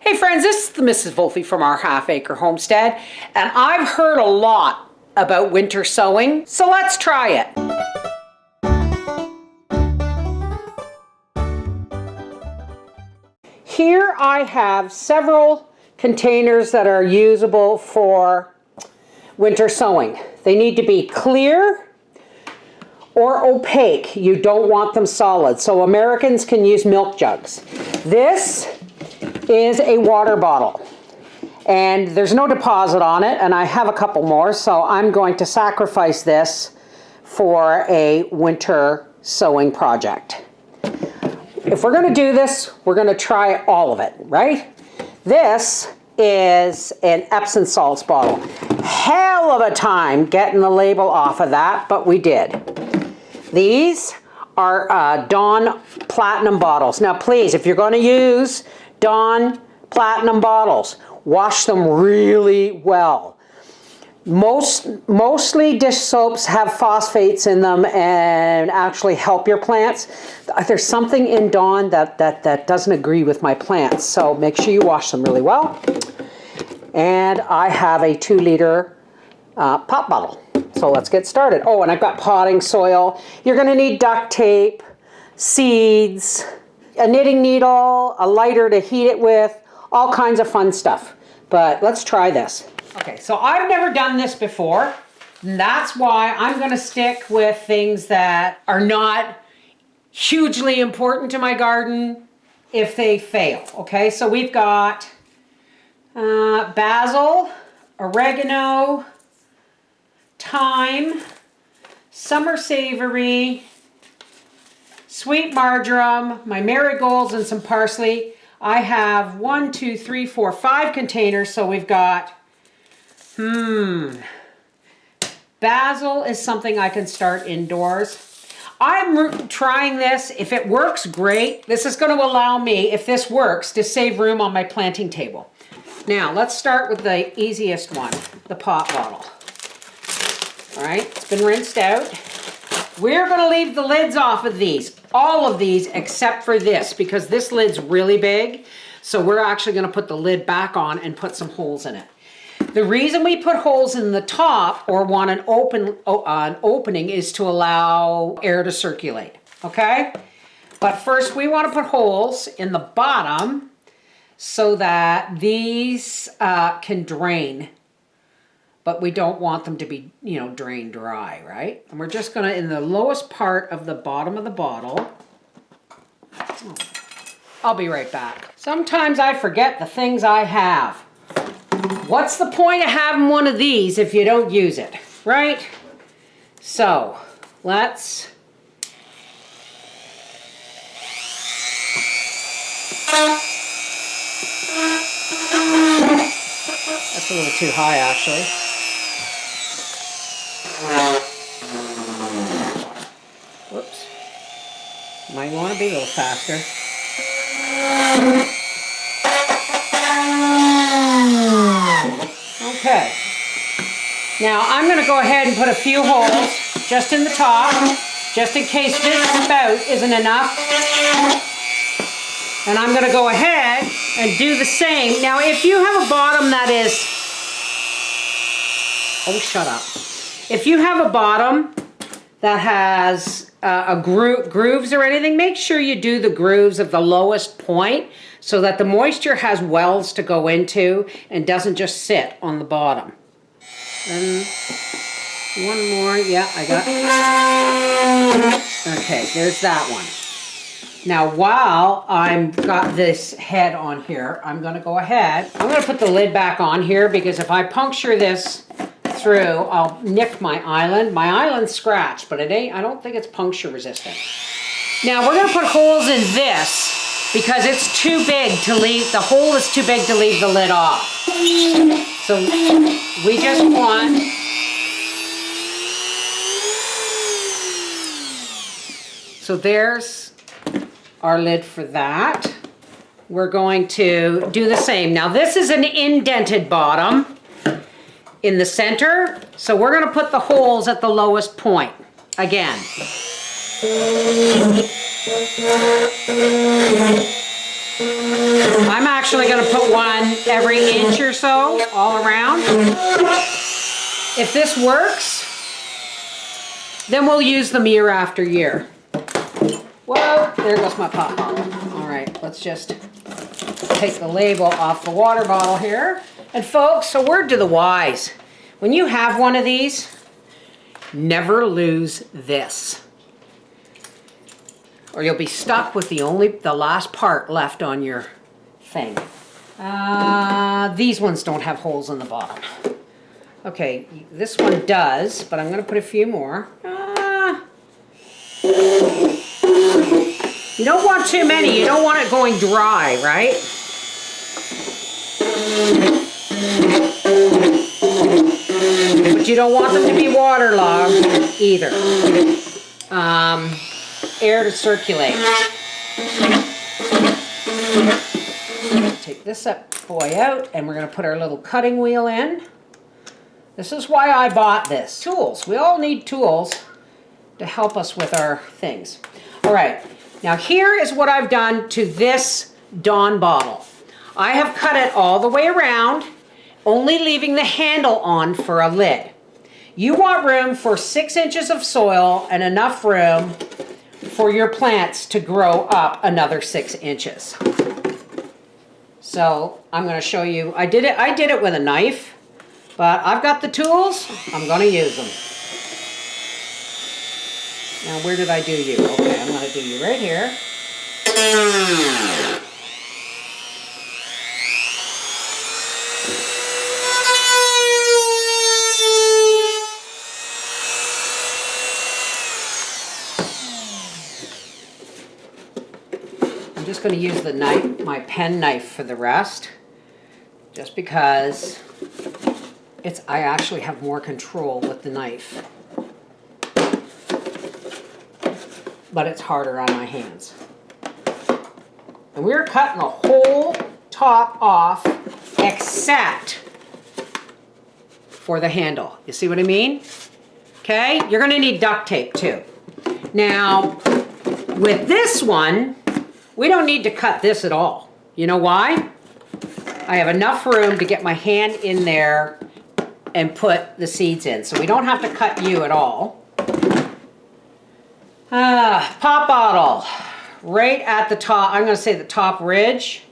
Hey friends, this is the Mrs. Wolfe from our half-acre homestead, and I've heard a lot about winter sowing, so let's try it. Here I have several containers that are usable for winter sowing. They need to be clear or opaque. You don't want them solid, so Americans can use milk jugs. This is a water bottle, and there's no deposit on it, and I have a couple more, so I'm going to sacrifice this for a winter sowing project. If we're going to do this, we're going to try all of it, right? This is an Epsom salts bottle. Hell of a time getting the label off of that, but we did. These are Dawn Platinum bottles. Now please, if you're going to use Dawn Platinum bottles, wash them really well. Mostly dish soaps have phosphates in them and actually help your plants. There's something in Dawn that doesn't agree with my plants, so make sure you wash them really well. And I have a 2-liter pop bottle. So let's get started. Oh, and I've got potting soil. You're going to need duct tape, seeds, a knitting needle, a lighter to heat it with, all kinds of fun stuff. But let's try this. Okay, so I've never done this before, and that's why I'm going to stick with things that are not hugely important to my garden if they fail. Okay, so we've got basil, oregano, thyme, summer savory, sweet marjoram, my marigolds, and some parsley. I have 1, 2, 3, 4, 5 containers, so we've got, basil is something I can start indoors. I'm trying this. If it works, great. This is going to allow me, if this works, to save room on my planting table. Now, let's start with the easiest one, the pop bottle. All right, it's been rinsed out. We're going to leave the lids off of these, all of these except for this, because this lid's really big. So we're actually going to put the lid back on and put some holes in it. The reason we put holes in the top or want an opening is to allow air to circulate, okay? But first we want to put holes in the bottom so that these can drain. But we don't want them to be, drained dry, right? And we're just gonna, in the lowest part of the bottom of the bottle, I'll be right back. Sometimes I forget the things I have. What's the point of having one of these if you don't use it, right? So, let's... That's a little too high, actually. Whoops. Might want to be a little faster. Okay. Now I'm going to go ahead and put a few holes just in the top, just in case this spout isn't enough. And I'm going to go ahead and do the same. Now if you have a bottom that is... Oh, shut up. If you have a bottom that has grooves or anything, make sure you do the grooves at the lowest point so that the moisture has wells to go into and doesn't just sit on the bottom. And one more, yeah, I got. Okay, there's that one. Now while I've got this head on here, I'm going to go ahead. I'm going to put the lid back on here because if I puncture this through, I'll nick my island. My island's scratched, but it ain't, I don't think it's puncture resistant. Now we're going to put holes in this because it's too big to leave, the hole is too big to leave the lid off. So we just want so there's our lid for that. We're going to do the same. Now this is an indented bottom in the center, so we're going to put the holes at the lowest point again. I'm actually going to put one every inch or so all around. If this works, then we'll use them year after year. Whoa, there goes my pop bottle. All right, let's just take the label off the water bottle here. And folks, a word to the wise. When you have one of these, never lose this. Or you'll be stuck with the last part left on your thing. These ones don't have holes in the bottom. Okay, this one does, but I'm going to put a few more. You don't want too many. You don't want it going dry, right? But you don't want them to be waterlogged either. Air to circulate. Take this up, boy out, and we're going to put our little cutting wheel in. This is why I bought this. Tools. We all need tools to help us with our things. All right. Now here is what I've done to this Dawn bottle. I have cut it all the way around, only leaving the handle on for a lid. You want room for 6 inches of soil and enough room for your plants to grow up another 6 inches. So I'm going to show you. I did it with a knife, but I've got the tools. I'm going to use them. Now, where did I do you? Okay, I'm going to do you right here. I'm just going to use the knife, my pen knife, for the rest, just because I actually have more control with the knife. But it's harder on my hands. And we're cutting the whole top off except for the handle. You see what I mean? Okay, you're gonna need duct tape too. Now, with this one, we don't need to cut this at all. You know why? I have enough room to get my hand in there and put the seeds in. So we don't have to cut you at all. Pop bottle, right at the top, I'm going to say the top ridge.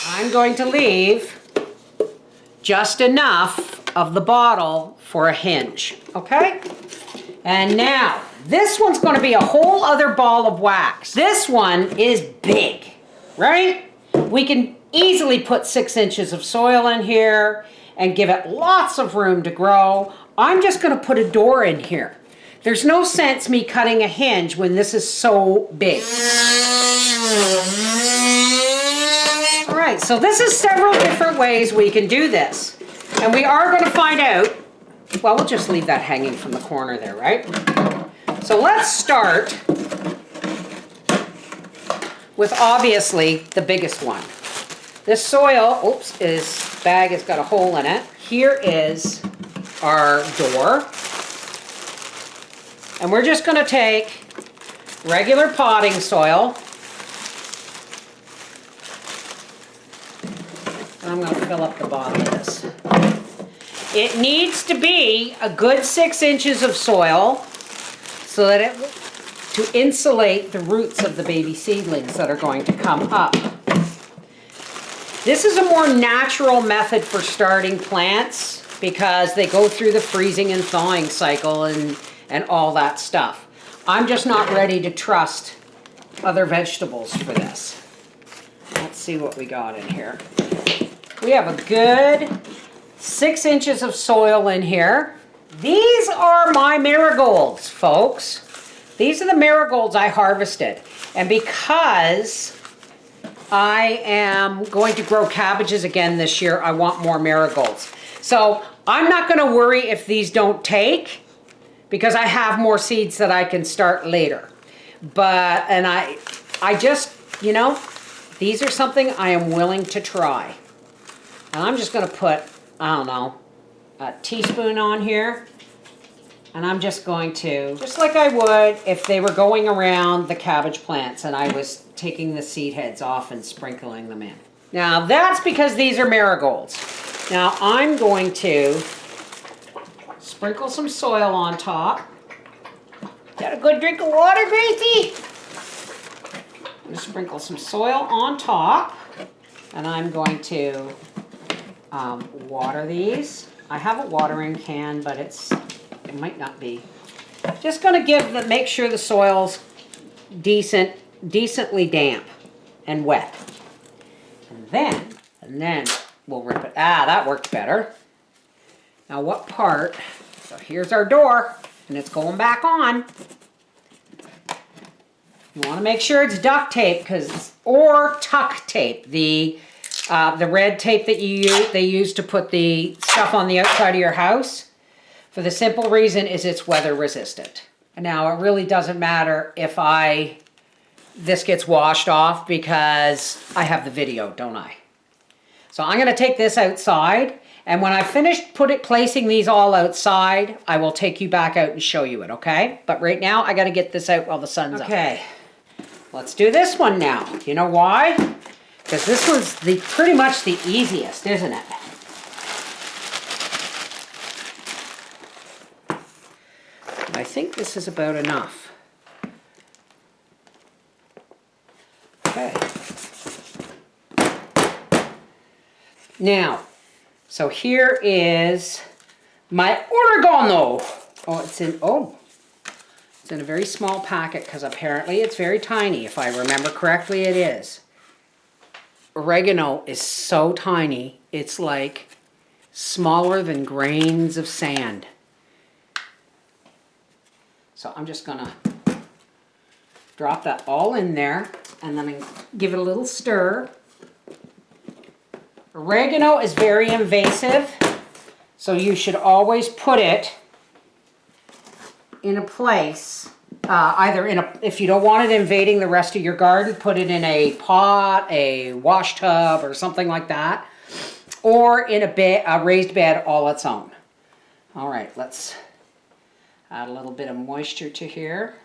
I'm going to leave just enough of the bottle for a hinge, okay? And now, this one's going to be a whole other ball of wax. This one is big, right? We can easily put 6 inches of soil in here and give it lots of room to grow. I'm just going to put a door in here. There's no sense me cutting a hinge when this is so big. All right, so this is several different ways we can do this. And we are going to find out, well, we'll just leave that hanging from the corner there, right? So let's start with obviously the biggest one. This soil, oops, this bag has got a hole in it. Here is our door. And we're just going to take regular potting soil. And I'm going to fill up the bottom of this. It needs to be a good 6 inches of soil so that to insulate the roots of the baby seedlings that are going to come up. This is a more natural method for starting plants because they go through the freezing and thawing cycle and all that stuff. I'm just not ready to trust other vegetables for this. Let's see what we got in here. We have a good 6 inches of soil in here. These are my marigolds, folks. These are the marigolds I harvested. And because I am going to grow cabbages again this year, I want more marigolds. So I'm not going to worry if these don't take because I have more seeds that I can start later. And I just, you know, these are something I am willing to try. And I'm just going to put, I don't know, a teaspoon on here. And I'm just going to, just like I would if they were going around the cabbage plants and I was taking the seed heads off and sprinkling them in. Now that's because these are marigolds. Now I'm going to sprinkle some soil on top. Got a good drink of water, Gracie? I'm going to sprinkle some soil on top, and I'm going to water these. I have a watering can, but it might not be. Just going to make sure the soil's decently damp and wet. And then we'll rip it. Ah, that worked better. Now what part? So here's our door, and it's going back on. You want to make sure it's duct tape, or tuck tape, the red tape that they use to put the stuff on the outside of your house. For the simple reason is it's weather resistant. Now it really doesn't matter if this gets washed off because I have the video, don't I? So I'm going to take this outside, and when I finish placing these all outside, I will take you back out and show you it, okay? But right now I got to get this out while the sun's up. Okay. Let's do this one now. You know why? Because this one's pretty much the easiest, isn't it? I think this is about enough. Okay. Now, so here is my oregano. It's in a very small packet because apparently it's very tiny. If I remember correctly, it is. Oregano is so tiny, it's like smaller than grains of sand. So I'm just gonna drop that all in there and then give it a little stir. Oregano is very invasive, so you should always put it in a place, if you don't want it invading the rest of your garden, put it in a pot, a wash tub, or something like that, or in a raised bed all its own. All right, let's add a little bit of moisture to here.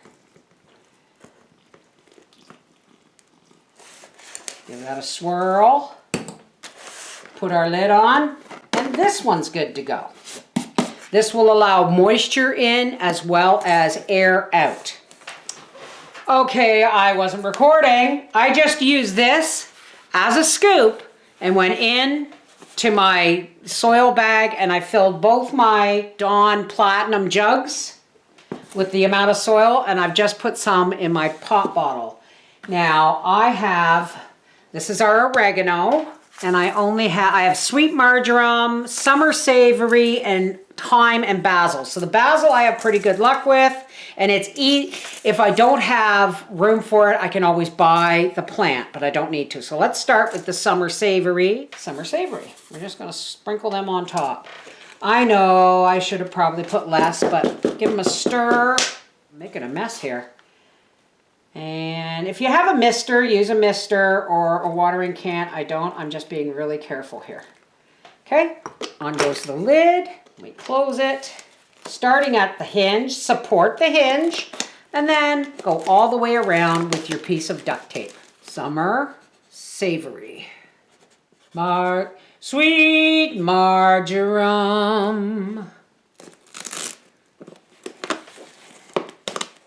Give that a swirl. Put our lid on, and this one's good to go. This will allow moisture in as well as air out. Okay, I wasn't recording. I just used this as a scoop and went in to my soil bag, and I filled both my Dawn Platinum jugs with the amount of soil, and I've just put some in my pop bottle. Now this is our oregano, and I have sweet marjoram, summer savory, and thyme and basil. So the basil I have pretty good luck with, and if I don't have room for it, I can always buy the plant, but I don't need to. So let's start with the summer savory. We're just gonna sprinkle them on top. I know I should have probably put less, but give them a stir. I'm making a mess here. And if you have a mister, use a mister or a watering can. I don't. I'm just being really careful here. Okay, on goes the lid. We close it. Starting at the hinge, support the hinge, and then go all the way around with your piece of duct tape. Summer savory. Sweet marjoram.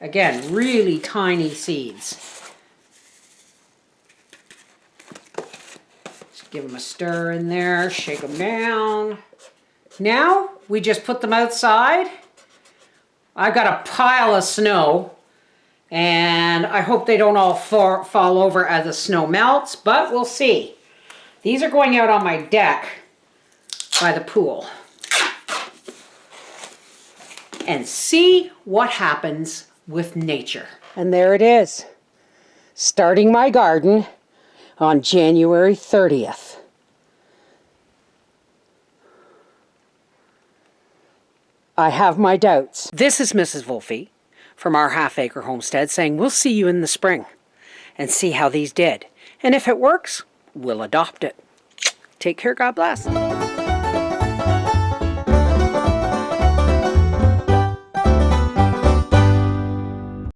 Again, really tiny seeds. Just give them a stir in there, shake them down. Now, we just put them outside. I've got a pile of snow, and I hope they don't all fall over as the snow melts, but we'll see. These are going out on my deck by the pool. And see what happens with nature. And there it is, starting my garden on January 30th. I have my doubts. This is Mrs. Wolfe from our half-acre homestead saying we'll see you in the spring and see how these did. And if it works, we'll adopt it. Take care, God bless.